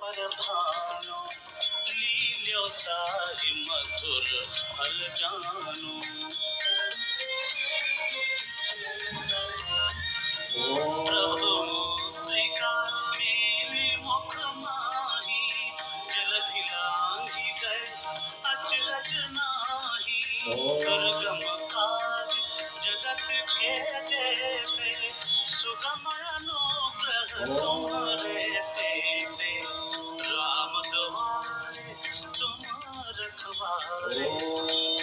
पर भानो लील्योताहि मधुर फल जानो। प्रभु मुद्रिका मेरे मुख माही, जलधि लांघि गए अचरज नाही। दुर्गम काज जगत के जेते, सुगम अनुग्रह तुम्हारे तेते। राम दुआरे तुम रखवारे,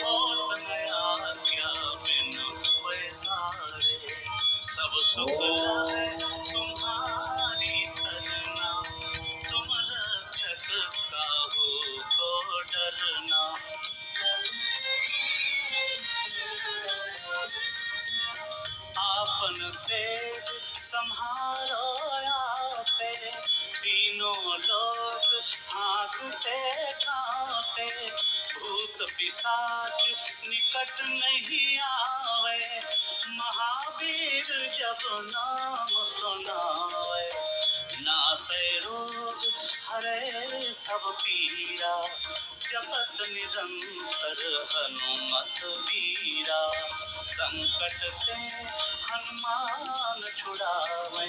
होत न आज्ञा बिनु पैसारे। सब सुख लाए तुम्हारी सरना, तुम रक्षक काहू को डरना। आपन तेज सम्हारो आपे, तीनों लोक हाँकते कांपे। भूत पिशाच निकट नहीं आवे, महावीर जब नाम सुनावे। नासै रोग हरे सब पीरा, जपत निरंतर हनुमत वीरा। संकट ते हनुमान छुड़ावे,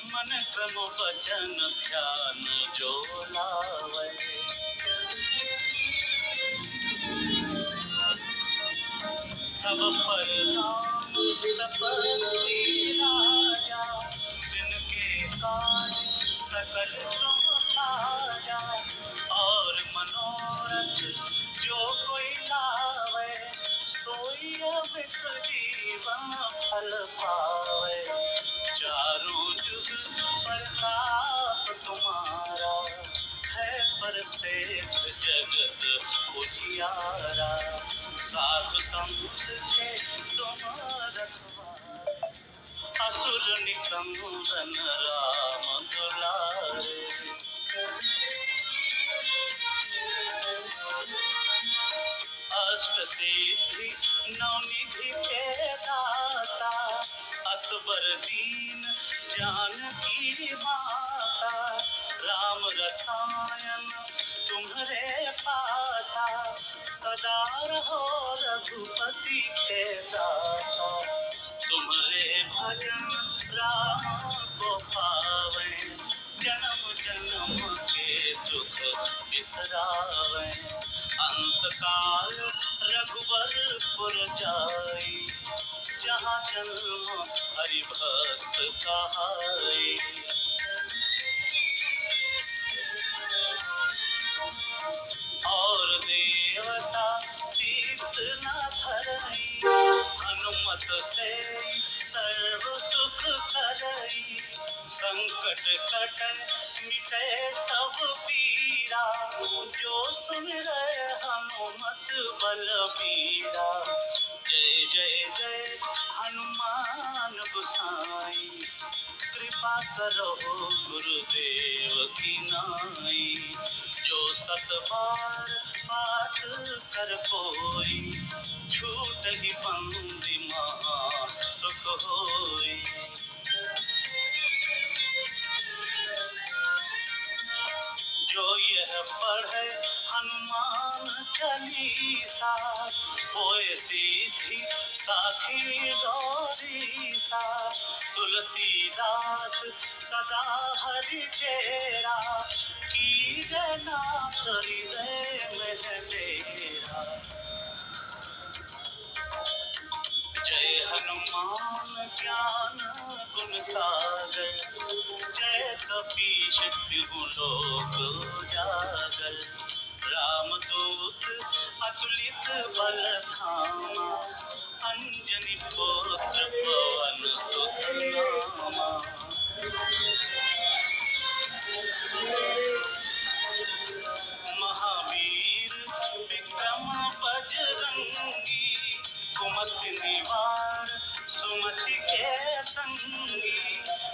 मन क्रम वचन ध्यान जो लावे। सब पर राम तपस्वी राजा, जिनके काज सकल तुम साजा। और मनोरथ जो कोई लावे, सोई अमित जीवन फल पावे। चारों जुग प्रताप तुम्हारा, है परसिद्ध जगत उजियारा। साधु संत के तुम रखवारे, असुर निकंदन राम दुलारे। अष्ट सिद्धि नवनिधि के दाता, असबर दीन जानकी माता। राम रसायन तुम्हारे पासा, सदा रहो रघुपति के दासा। तुम्हारे भजन राम को पावे, जन्म जन्म के दुख बिसरावे। अंत काल रघुवरपुर जाई, जहाँ जन्म हरि भक्त कहाई। और देवता तीर्थ न धरई, हनुमत से सर्व सुख करई। संकट कटन मिटे सब पीरा, जो सुमिरै हनुमत बलबीरा। जय जय जय हनुमान गोसाई, कृपा करो गुरुदेव की नाई। जो सत बार पाठ कर कोई, छूट ही बंदी महा सुख होई। जो यह पढ़े हनुमान चालीसा, होए सिद्धि साखी गौरीसा। तुलसीदास सदा हरि चेरा, कीजे नाथ हृदय में डेरा। जय हनुमान ज्ञान गुण सागर, जय कपीश तिहु लोक उजागर। रामदूत अतुलित बल धामा, अंजनी पुत्र पवन सुत नामा। महावीर विक्रम बजरंगी, कुमति निवार सुमति के संगी।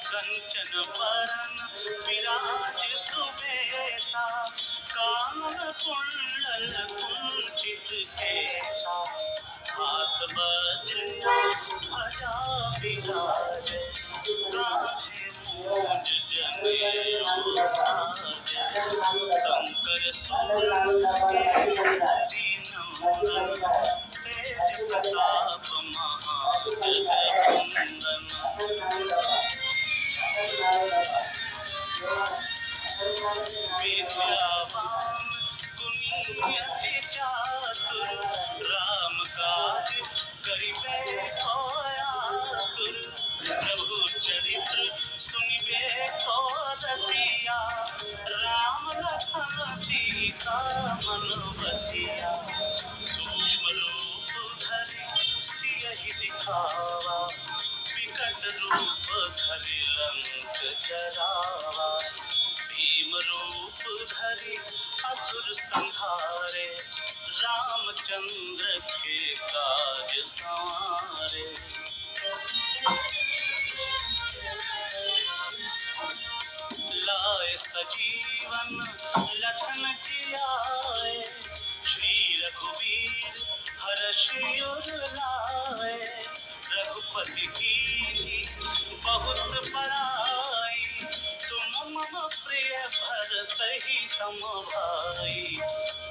कंचन बरन विराज सुबेसा, कानन कुंडल कुंचित केसा। हाथ वज्र ध्वजा विराजे, कांधे मूंज जनेऊ साजे। शंकर सुवन केसरी नंदन तेज प्रताप महाजगवंदन विद्यावान गुणी अति चातुर राम काज करिबे को आतुर प्रभु चरित्र सुनिबे को रसिया राम लखन सीता मन बसिया सूक्ष्म रूप धरि सियहि दिखावा विकट रूप धरि लंक जरावा भीम रूप धरि असुर संहारे रामचंद्र के काज संवारे लाए सजीवन लखन जियाए श्री रघुवीर हर्षि उर लाए रघुपति कीन्ही बहुत बड़ाई तुम मम प्रिय भरतहि सम भाई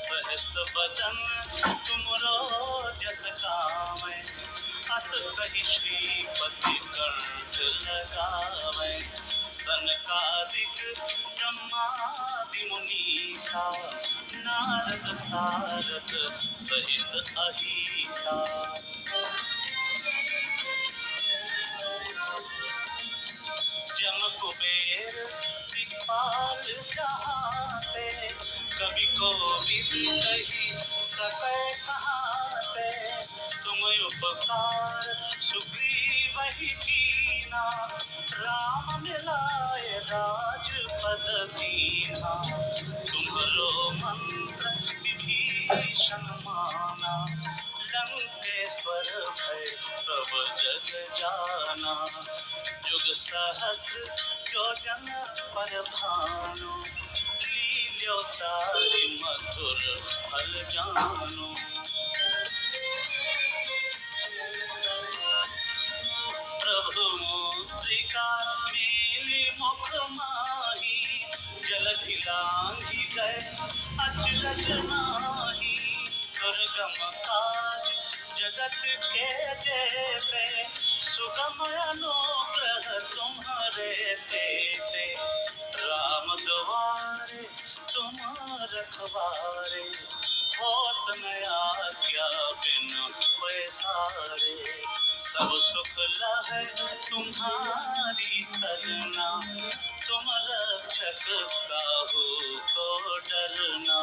सहस बदन तुमरो जस गावै अस कहि श्रीपति कंठ लगावै सनकादिक ब्रह्मादि मुनीसा नारद सारद सहित अहिसा जम कुबेर दिक्पाल जहाते कवि कोविद कहि सकै कहाते तुम उपकार सुग्रीवहि कीना राम मिलाए राजपद दीना तुम्हरो मंत्र विभीषण माना लंकेश्वर भय सब जग जाना जुग सहस्र योजन पर भानु लील्योतारि मधुर फल जानु प्रभु मुद्रिका मेलि मुख माही जलधि लांघि गए अचरज नाही दुर्गम काज जगत के जेते सुगम अनुग्रह तुम्हारे तेते राम द्वारे तुम रखवारे होत न आज्ञा बिन पैसारे सब सुख लहै तुम्हारी सरना तुम रक्षक काहू को डरना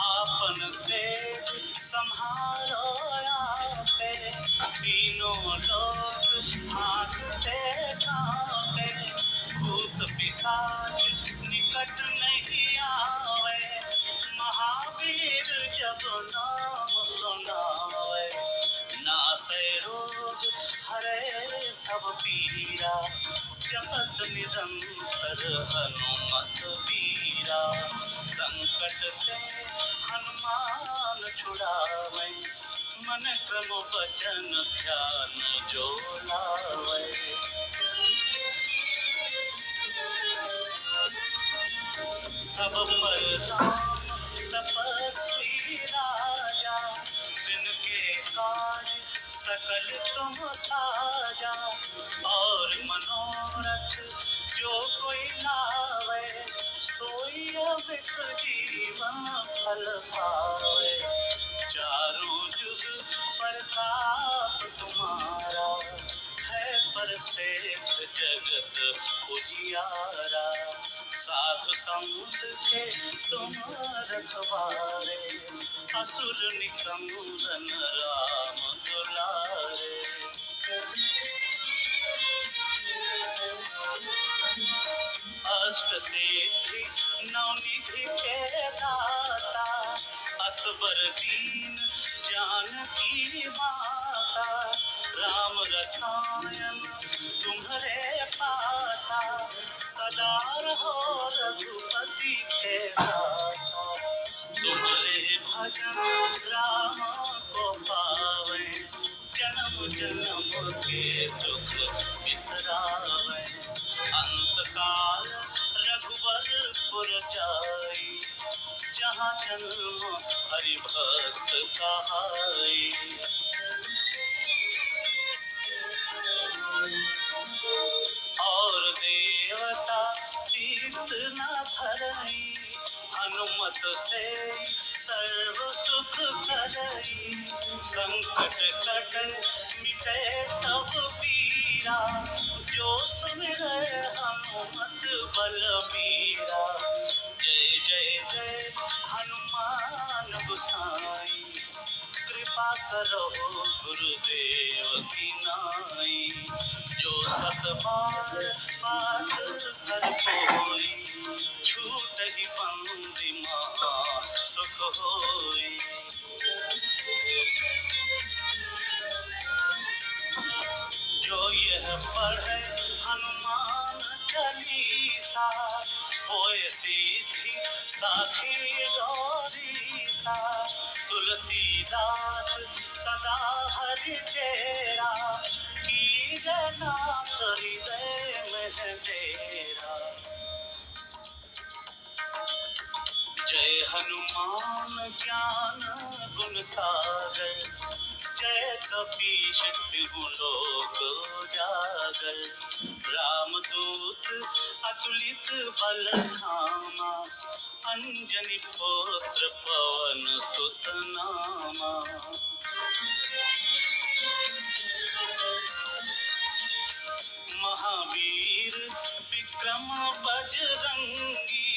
आपन तेज संहारो आपे तीनों लोक हांकते कांपे भूत पिशाच निकट नहीं आवे महावीर जब नाम सुनावे नासै रोग हरे सब पीरा जपत निरंतर हनुमत वीरा संकट ते हनुमान छुड़ावे मन क्रम वचन ध्यान जो लावे सब पर राम तपस्वी राजा जिनके काज सकल तुम साजा और मनोरथ जो कोई लावे सोई अमित जीवन फल पावे चारों जुग प्रताप तुम्हारा है परसेठ जगत उजियारा साधु संत के तुम रखवारे असुर निकंदन राम दुलारे अष्ट सिद्धि नवनिधि के दाता असबर दीन जानकी माता राम रसायन तुम्हारे पासा सदा रहो रघुपति के दासा तुम्हारे भजन राम को पावे जन्म जन्म के दुख बिसरावे पुर जाई, जहाँ जन्म हरि भक्त कहाई। और देवता तीर्थ न धरई, हनुमत से सर्व सुख करई। संकट कटन मिटे सब पीरा, जो सुमिरै हनुमत बलबीरा। जय जय जय हनुमान गोसाई, कृपा करो गुरुदेव की नाई। जो सत बार पाठ कर कोई, छूटहि बंदी महा सुख होई। जो यह पढ़े हनुमान चालीसा, होए सिद्धि साखी गौरीसा। तुलसीदास सदा हरि चेरा, कीजय नाथ हृदय में डेरा। जय हनुमान ज्ञान गुण सागर, जय कपीश तिहु लोक उजागर। रामदूत अतुलित बल धामा, अंजनी पुत्र पवन सुत नामा। महावीर विक्रम बजरंगी,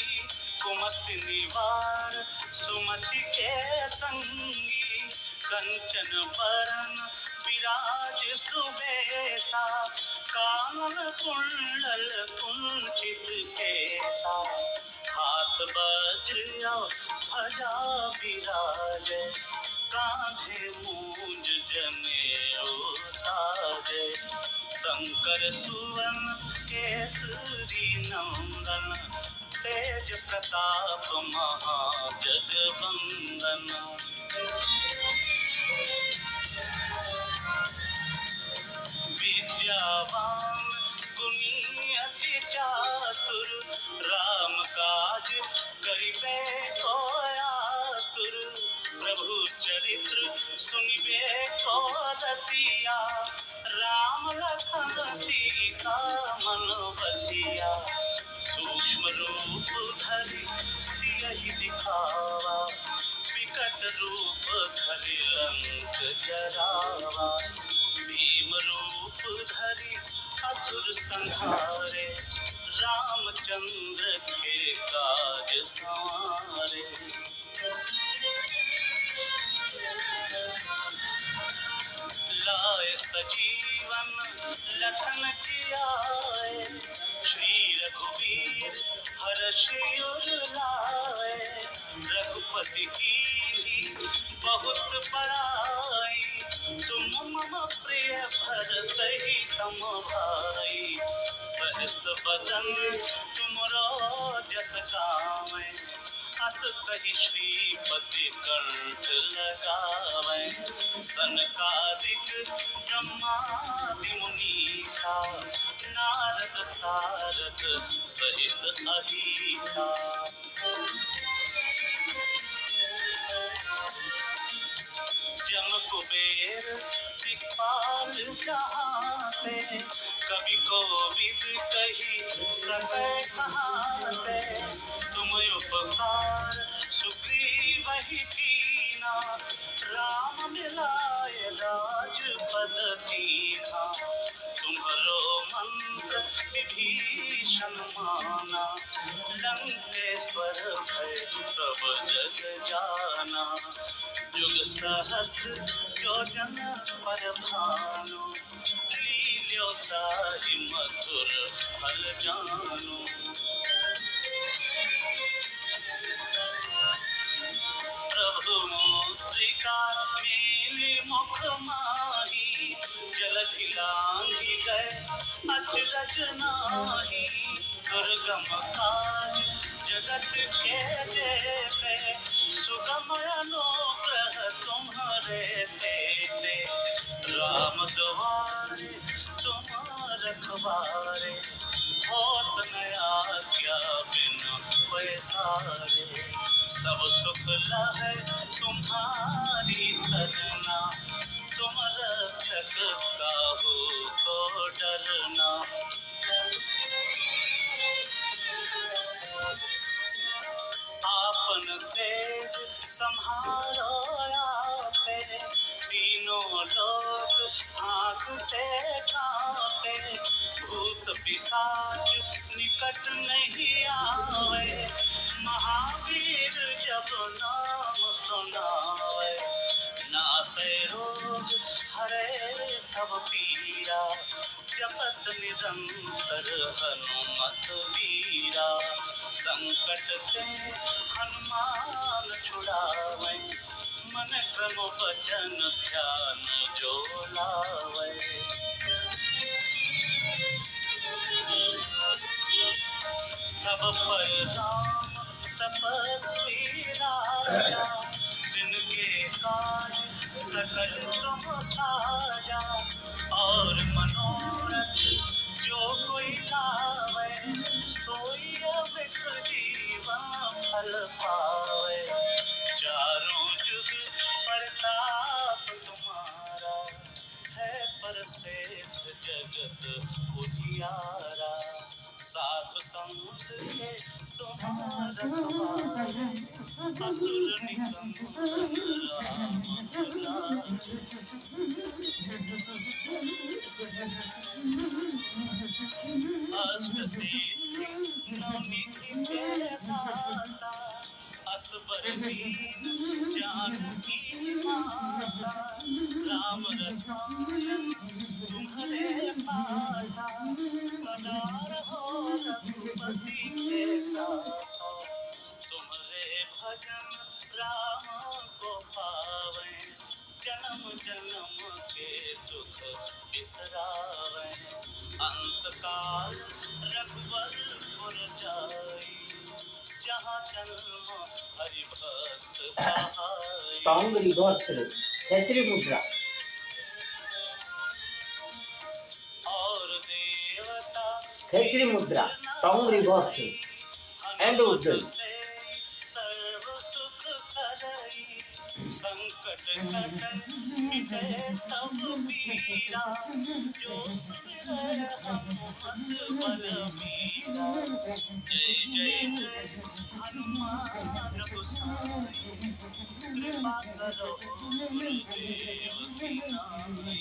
कुमति निवार सुमति के संगी। कंचन बरन विराज सुबेसा, कानन कुंडल कुंचित केसा। हाथ वज्र ध्वजा विराजे, कांधे मूंज जनेऊ साजे। शंकर सुवन केसरी नंदन, तेज प्रताप महाजगवंदन। विद्यावान गुणी अति चातुर, राम काज करिबे को आतुर। प्रभु चरित्र सुनिबे को रसिया, राम लखन सीता मन बसिया। सूक्ष्म रूप धरि सियहि दिखावा, विकट रूप धरि लंक जरावा। भीम रूप धरि असुर संहारे, रामचंद्र के काज संवारे। लाए सजीवन लखन जियाए, श्री रघुवीर हर्षि उर लाए। रघुपति कीन्ही बहुत बड़ाई, तुम मम प्रिय भरतहि सम भाई। सहस बदन तुमरो जस गावै, अस कहि श्रीपति कंठ लगावै। सनकादिक ब्रह्मादि मुनीसा, नारद सारद सहित अहीसा। जम कुबेर दिक्पाल जहाँ से, कवि कोविद कही सकै कहाँ से। तुम उपकार सुग्रीवहि कीन्हा, राम मिलाय राजपद दीन्हा। तुम्हरो मंत्र विभीषण माना, लंकेश्वर भय सब जग जाना। जुग सहस्र योजन पर भानु, लील्योताहि मधुर फल जानु। प्रभु मुद्रिका मेलि मुख माही, जलधि लांघि गए अचरज नाही। दुर्गम काज जगत के जेते, सुगम अनुग्रह तुम्हारे तेते। राम दुआरे तुम रखवारे, होत नया क्या बिन पैसारे, सब सुख लहै तुम्हारी सरना, तुम रक्षक काहू को डरना। आपन तेज संहारो आपे, तीनों लोग हाँकते कांपे, भूत पिशाच निकट नहीं आवे, महावीर जब नाम सुनावे, नासै रोग हरे सब पीरा, जपत निरंतर हनुमत वीरा, संकट ते हनुमान छुड़ावे, मन क्रम वचन ध्यान जो लावे। सब पर राम तपस्वी राजा, जिनके काज सकल तुम साजा, और मनोरथ जो कोई लावे, सोई अमित जीवन फल पावे। चारों जुग प्रताप तुम्हारा, है परश्रेष्ठ जगत उजियारा, साधु संत के तुम्हारा तुम्हारे, असुर निकंदन राम दुलारे। अष्ट सिद्धि नवनिधि के दाता, असबर दीन जानकी माता, राम रसायन तुम्हारे पासा, सदा रहो रघुपति के दासा, तुम्हारे भजन राम को पावे, जन्म जन्म के दुख बिसरावे, अंत काल रघुवरपुर जाई, जहाँ जन्म हरि भक्त कहाई। टोंग रिवर्सल खेचरी मुद्रा और देवता खेचरी मुद्रा टोंग रिवर्सल एंड उज्जवल सर्व सुख करई, संकट कटै मिटै सब पीरा, जो सुमिरै हनुमत बलबीरा। जय जय जय हनुमान गोसाई, कृपा करो गुरुदेव की नाई,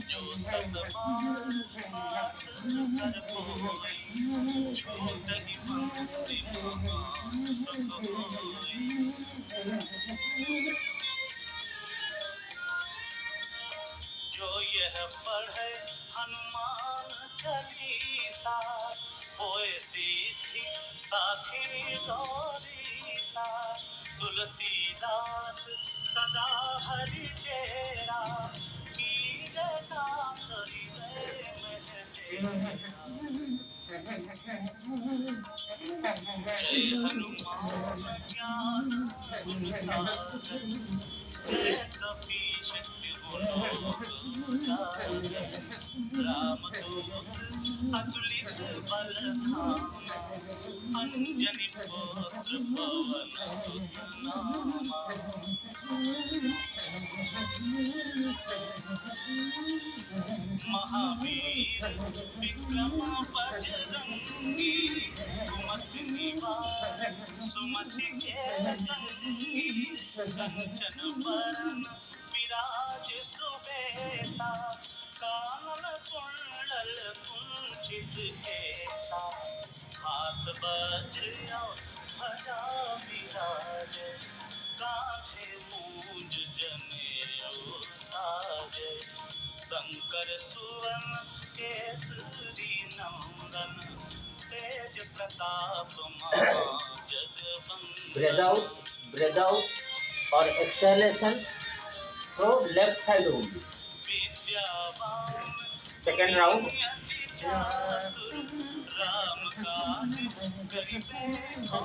जो सत बार पाठ कर कोई, छूटहि बंदी महा सुख होई। जो यह पढ़े हनुमान चालीसा, होए सिद्धि साखी गौरीसा, तुलसीदास सदा हरि चेरा, कीजे नाथ हृदय में जय हनुमान ज्ञान गुण सागर, जय कपीश तिहु लोक उजागर, रामदूत अतुलित बल धामा, अंजनी पुत्र पवन सुत नामा। महावीर विक्रम बजरंगी, कुमति निवार सुमति के संगी, कंचन बरन विराज सुबेसा, कानन कुंडल कुंचित केसा, हाथ वज्र और ध्वजा विराजे, कांधे मूंज जनेऊ साजे, शंकर सुवन केसरी नंदन, तेज Pratap महाजगवंदन। breathe out or exhalation through left side only. विद्यावान Second round. Ram काज करिबे को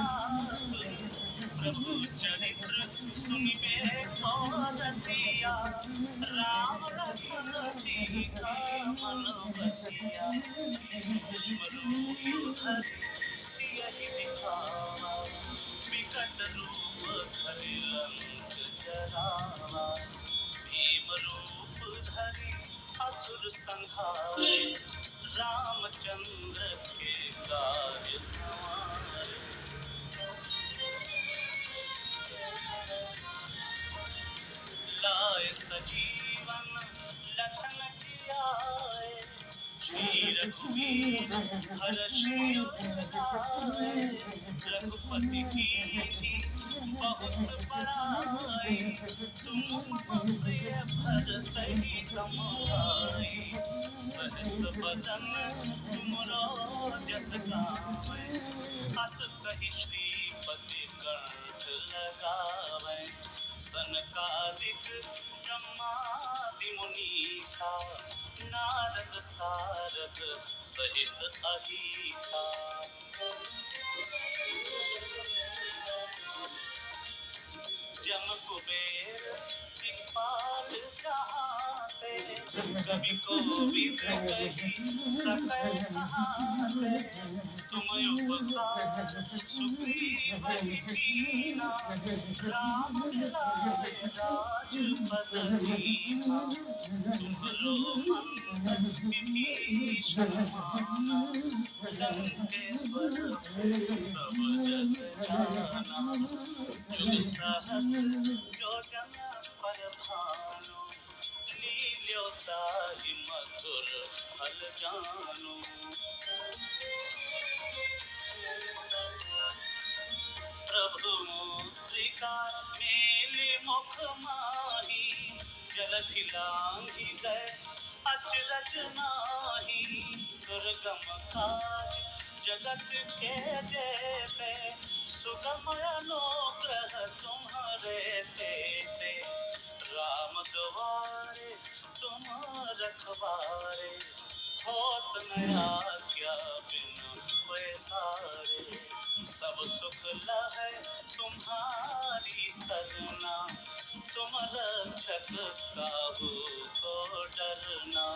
आतुर, प्रभु चरित्र सुनिबे को रसिया, राम लखन सीता मन बसिया। रूप धरि सियहि दिखावा, विकट रूप धरि लंक जरावा। भीम रूप धरि असुर संहारे, रामचंद्र के काज सवारे। लाए सजीवन लखन जियाए, श्री रघुवीर हरषि उर लाए। रघुपति कीन्ही बहुत बड़ाई, तुम मम प्रिय भरतहि समाई। सहस बदन तुमरो जस गावें, अस कहि श्रीपति कंठ लगावें। सनकादिक ब्रह्मादि मुनीसा, नारद सारद सहित अहीसा। जम कुबेर दिखपाल जहाते, कवि कोविद कही सकै कहाते। तुम उपकार सुग्रीव ही कीना, राम मिलाए राजपद दीना। तुम्हरो मंत्र विभीषण माना, लंकेश्वर सब जग जाना। जुग सहस योजन पर भानु, लील्योताहि मधुर फल जानु। प्रभु मुद्रिका मेलि मुख माही, जलधि लांघि गए अचरज नाही। दुर्गम काज जगत के जेते, सुगम अनुग्रह तुम्हारे तेते। राम दुआरे तुम रखवारे, होत न आज्ञा बिनु पैसारे। सब सुख लहै तुम्हारी सरना, तुम रक्षक काहू को डरना।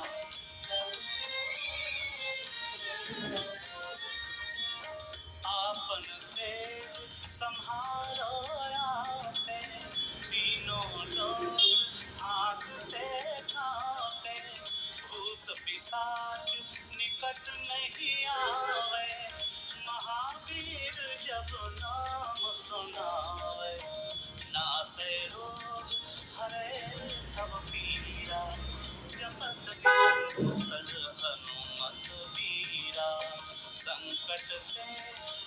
आपन तेज सम्हारो आपे, तीनों लोक हांकते कांपे। भूत पिशाच निकट नहीं आवे, महावीर जब नाम सुनावे। नासै रोग हरै सब पीरा, जपत निरंतर हनुमत बीरा। संकट ते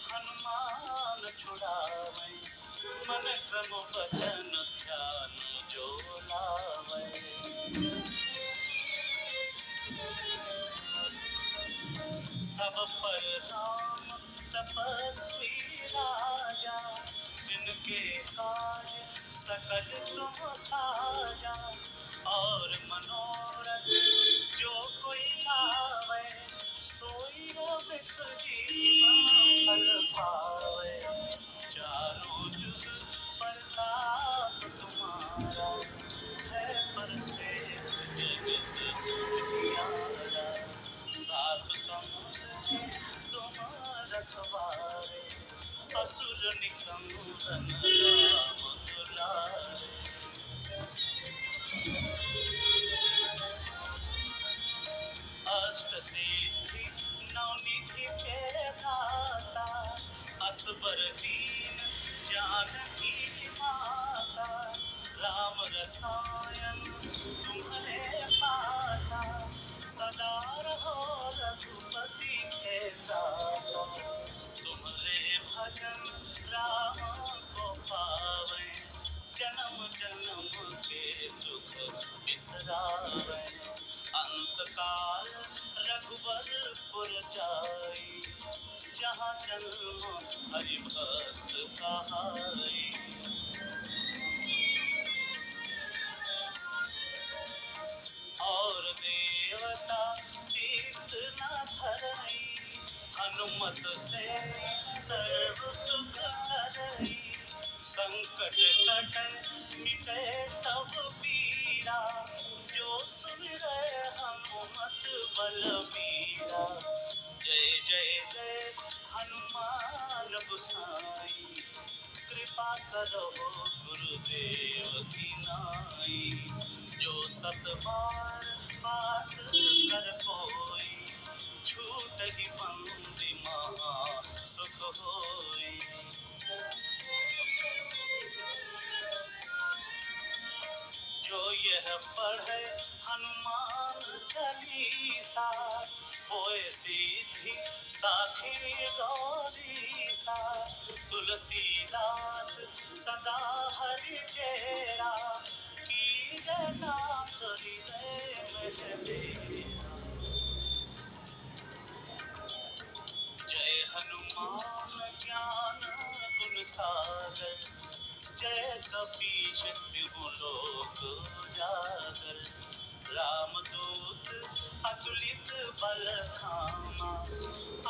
हनुमान छुड़ावे, मन क्रम वचन ध्यान जो लावे। सब पर राम तपस्वी राजा, जिनके काज सकल तुम साजा। और मनोरथ जो कोई लावे, सोई अमित जीवन फल पावे। चारों जुग प्रताप तुम्हारा, है परसिद्ध जगत जियारा। सात समुद्र तुम रखवारे, असुर निकंदन राम दुलारे। अष्ट सिद्धि नवनिधि के दाता, असबर दीन जानकी माता। राम रसायन तुम्हारे पासा, सदा रहो रघुपति के दासा। तुम्हारे भजन राम को पावे, जन्म जन्म के दुख बिसरावे। अंत काल रघुबरपुर जाई, जहाँ जन्म हरि भक्त कहाई। और देवता तीर्थ न धरई, हनुमत से सर्व सुख करई। संकट कटै मिटै सब पीरा, जो सुन फिरे हनुमत बलबीरा। जय जय जय हनुमान गोसाई, कृपा करो गुरुदेव की नाई। जो सत बार पाठ कर कोई, छूटहि बंदी महा सुख होई। जो यह पढ़े हनुमान चालीसा, होए सिद्धि साखी गौरीसा। तुलसीदास सदा हरि चेरा, कीजय नाथ हृदय में डेरा। जय हनुमान ज्ञान गुण सागर, जय कपीश तिहु लोक उजागर। रामदूत अतुलित बल धामा,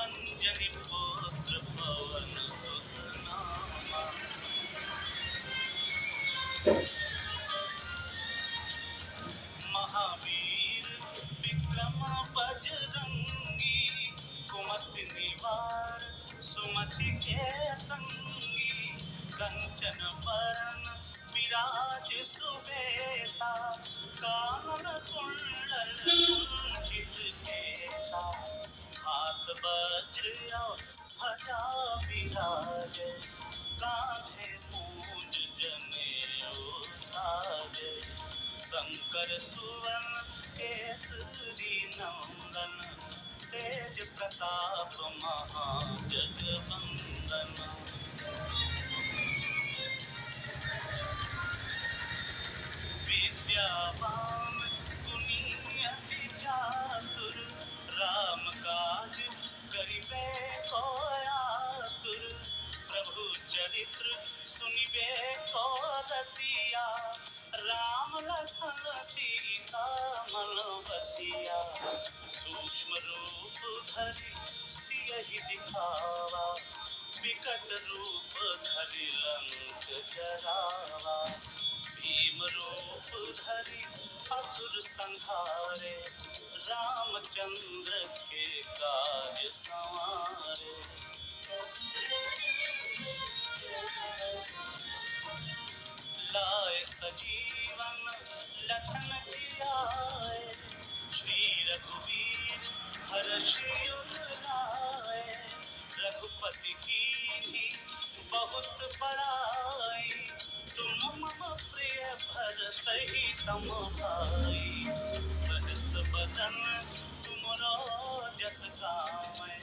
अंजनी पुत्र पवन सुत नामा। महावीर विक्रम बजरंगी, कुमति निवार सुमति के संगी। कंचन बरन विराज सुबेसा, कानन कुंडल कुंचित केसा। हाथ वज्र ध्वजा विराजे, कांधे मूंज जनेऊ साजे। शंकर सुवन केसरी नंदन, तेज प्रताप महाजगवंदन। विद्यावान गुणी अति चातुर, राम काज करिबे को आतुर। प्रभु चरित्र सुनिबे को रसिया, राम लखन सीता मन बसिया। सूक्ष्म रूप धरि सियहि दिखावा, विकट रूप धरि लंक जरावा। भीम रूप धरि असुर संहारे, रामचंद्र के काज संवारे। लाए सजीवन लखन जियाए, श्री रघुवीर हर्षि उर लाए। रघुपति कीन्ही बहुत बड़ाई, तुम मम प्रिय भरतहि सम भाई। सहस बदन तुमरो जस गावै,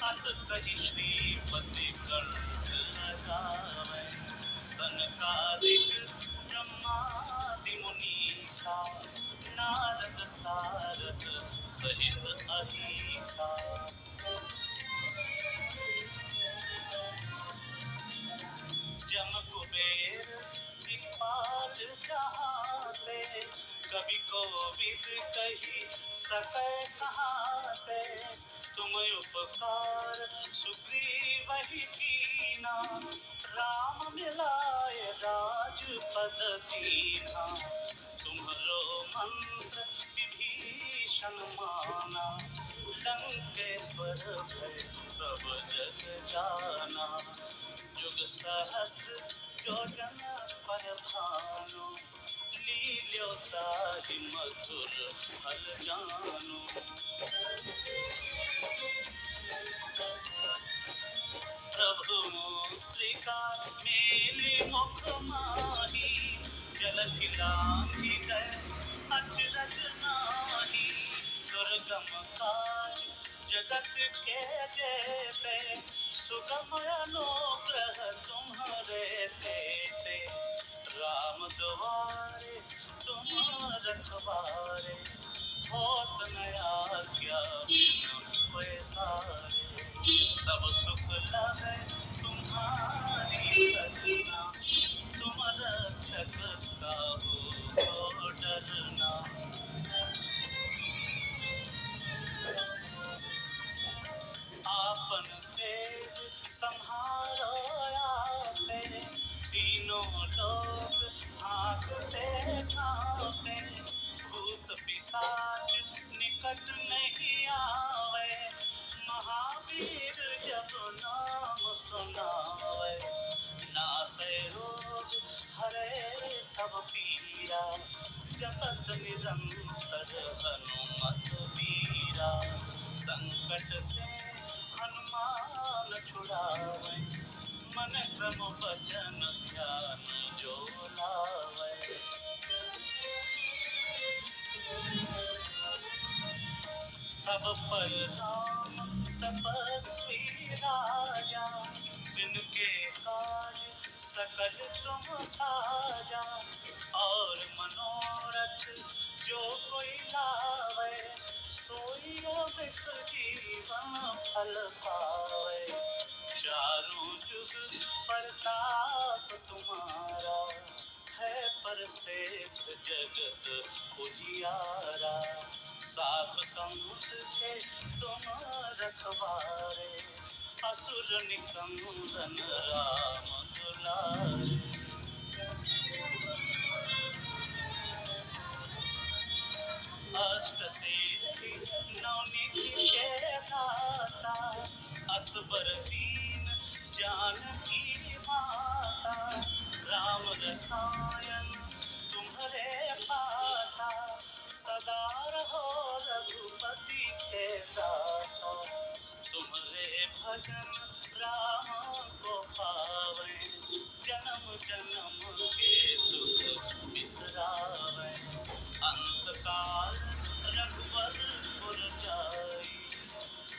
अस कहि श्रीपति कंठ लगावै। सनकादिक ब्रह्मादि मुनीसा, नारद सारद सहित अहीसा। जम कुबेर दिक्पाल जहाते, कवि कोविद कही सकै कहाते। तुम उपकार सुग्रीवहि कीना, राम मिलाय राजपद दीना। तुम्हरो मंत्र विभीषण माना, लंकेश्वर भय सब जग जाना। जुग सहस्र योजन पर भानु, लील्योताहि मधुर फल जानु। प्रभु मुद्रिका मेलि मुख माहि, जलधि लांघि गए अचरज नाही। दुर्गम काज जगत के जेते, सुगम अनुग्रह तुम्हारे तेते। राम दुआरे तुम रखवारे, होत न आज्ञा बिनु पैसारे। सब सुख लहै तुम्हारी सरना, तुम रक्षक काहू को डरना। आपन तेज सम्हारो आपे, तीनों लोग हाथ ते कांपे। भूत पिशाच पिशाच निकट नहीं आवे, महावीर जब नाम सुनावे। नासै रोग हरे सब पीरा, जपत निरंतर हनुमत बीरा। संकट ते हनुमान छुड़ावे, मन क्रम भजन ध्यान जो लावे। सब पर राम तपस्वी राजा, जिनके काज सकल तुम साजा। और मनोरथ जो कोई लावे, सोई अमित जीवन फल पावे। चारों जुग प्रताप तुम्हारा, है प्रसिद्ध जगत उजियारा। सात समुद्र के तुम रखवारे, असुर निकंदन राम दुलारे। अष्ट सिद्धि नवनिधि के दाता, असबर दीन जानकी माता। राम रसायन तुम्हारे पासा, सदा रहो रघुपति के दासा। तुम्हारे भजन राम को पावे, जन्म जन्म के दुख बिसरावे। अंतकाल रघुवरपुर जाई,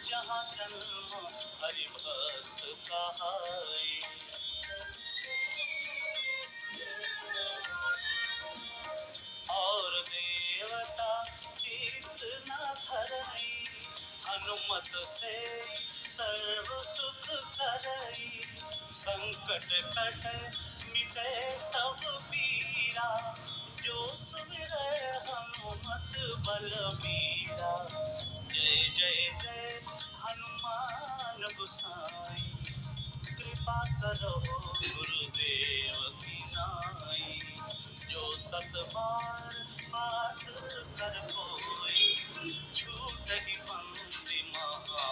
जहाँ जन्म हरि भक्त कहाई। और देवता चित्त न धरई, हनुमत से सर्व सुख करई। संकट कटे मिटे सब पीरा, जो सुमिरै हनुमत बलबीरा। जय जय जय हनुमान गोसाई, कृपा करो गुरुदेव की नाई। जो सत बार पाठ कर कोई, छूटहि पंक्ति महा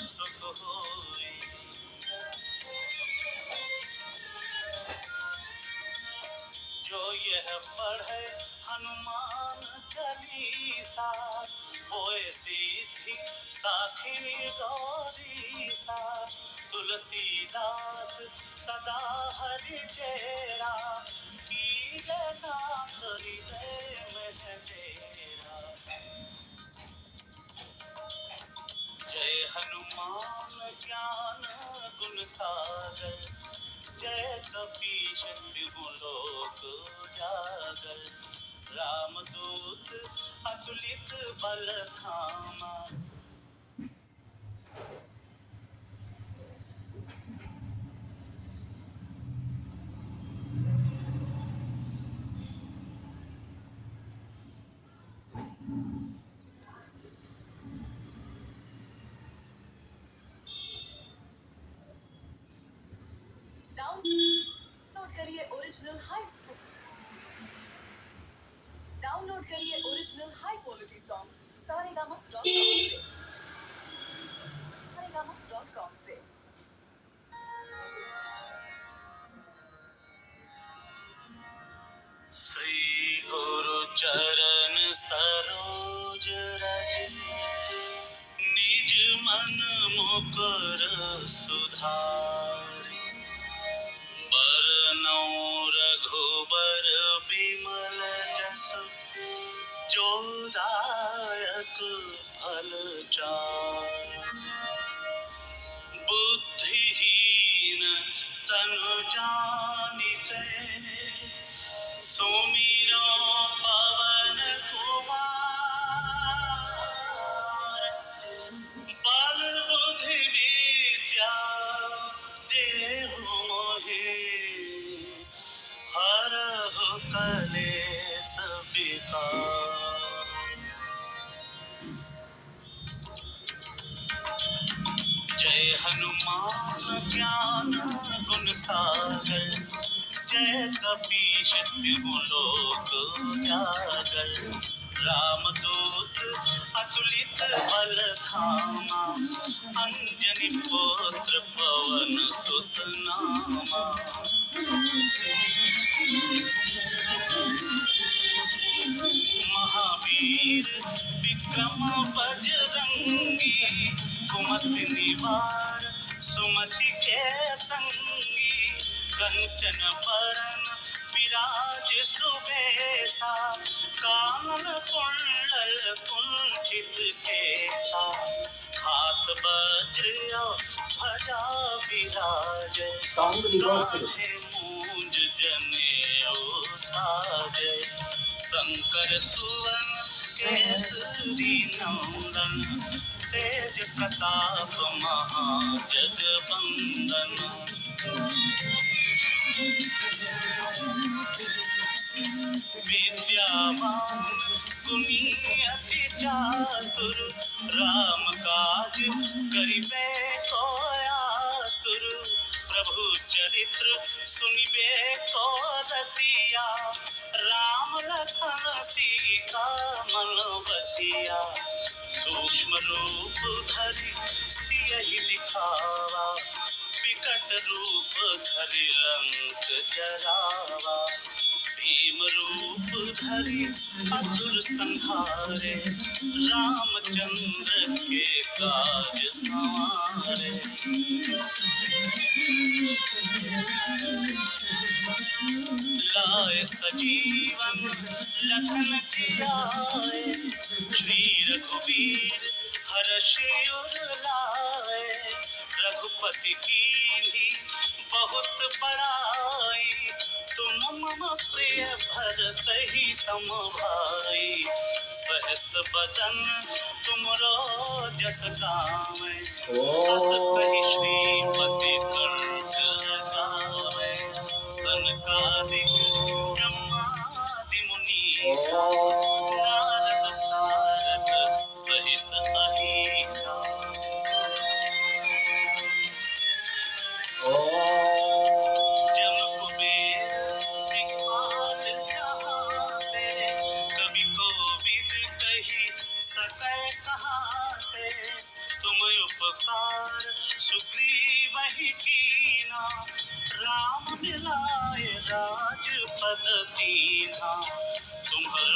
सुख होई। जो यह पढ़े हनुमान चालीसा, होए सीधी साखी गौरीसा। तुलसीदास सदा हरि चेरा, कीजे नाथ हृदय में डेरा। जय हनुमान ज्ञान गुण सागर, जय कपीश तिहु लोक उजागर। रामदूत अतुलित बल धामा, डाउनलोड करिए original high quality songs saregama.com से। श्री गुरु चरण सरोज रज, निज मन मुकुर सुधारि। बरनौ रघुबर बिमल जसु, जो दायक फल चारि। बुद्धिहीन तनु जानिके, सुमिरो पवन कुमार। बल बुद्धि विद्या देहु मोहि, हरहु कलेस विकार। जय हनुमान ज्ञान गुण सागर, जय कपीश तिहु लोक उजागर। रामदूत अतुलित बल धामा, अंजनी पुत्र पवन सुत नामा। महावीर विक्रम बजरंगी, कुमति निवार सुमति के संगी। कंचन बरन विराज सुबेसा, कानन कुंडल कुंचित केसा। हाथ वज्र और ध्वजा विराज, कांगड़ी बहुत से कांधे मूंज जनेऊ साजे। शंकर सुवन केसरी नंदन, तेज प्रताप महाजगवंदन। विद्यावान गुणी अति चातुर, राम काज करिबे को आतुर। प्रभु चरित्र सुनिबे को रसिया, राम लखन सीता मन बसिया। सूक्ष्म रूप धरि सियहि दिखावा, विकट रूप धरि लंक जरावा। भीम रूप धरि असुर संहारे, रामचंद्र के काज संवारे। लाए सजीवन लखन जियाए, श्री रघुवीर हर्षि उर लाए। रघुपति कीन्ही बहुत बड़ाई, तुम मम प्रिय भरतहि सम भाई। सहस बदन तुमरो जस गावै, अस कहि श्रीपति कंठ लगावै। सनकादिक ब्रह्मादि मुनीसा, नारद सारद सहित अहिसा। जम कुबेर दिखपाल जहाते, कवि कोविद कहि सकै कहाते। तुम उपकार सुग्रीवहि कीन्हा, राम मिलाए राजपद दीन्हा। तुम्हरो